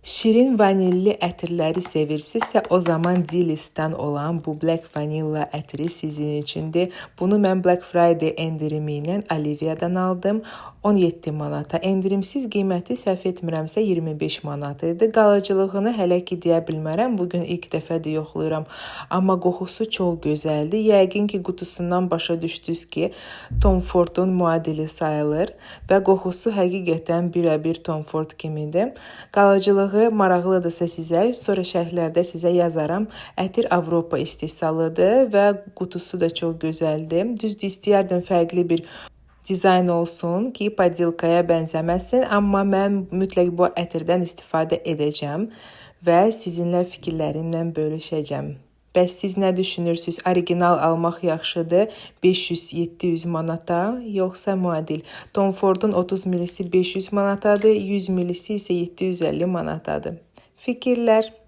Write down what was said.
Şirin vanilli ətirləri sevirsinizsə, o zaman Dilis'dən olan bu Black Vanilla ətri sizin üçündür. Bunu mən Black Friday endirimi ilə Olivia'dan aldım. 17 manata. Endirimsiz qiyməti səhv etmirəmsə 25 manat idi. Qalıcılığını hələ ki deyə bilmərəm. Bugün ilk dəfədir yoxlayıram. Amma qoxusu çox gözəldir. Yəqin ki qutusundan başa düşdünüz ki Tom Ford'un müadili sayılır və qoxusu həqiqətən birəbir Tom Ford kimidir. Qalıcılığı maraqlıdırsa sizə, sonra şərhlərdə sizə yazaram. Ətir Avropa istehsalıdır və qutusu da çox gözəldir. Düzdür, istəyərdim fərqli bir dizayn olsun ki, podilkaya bənzəməsin, amma mən mütləq bu ətirdən istifadə edəcəm və sizinlə fikirlərimlə bölüşəcəm. Bəs siz nə düşünürsünüz? Original almaq yaxşıdır 500-700 manata, yoxsa müadil? Tom Ford'un 30 milisi 500 manatadır, 100 milisi isə 750 manatadır. Fikirlər.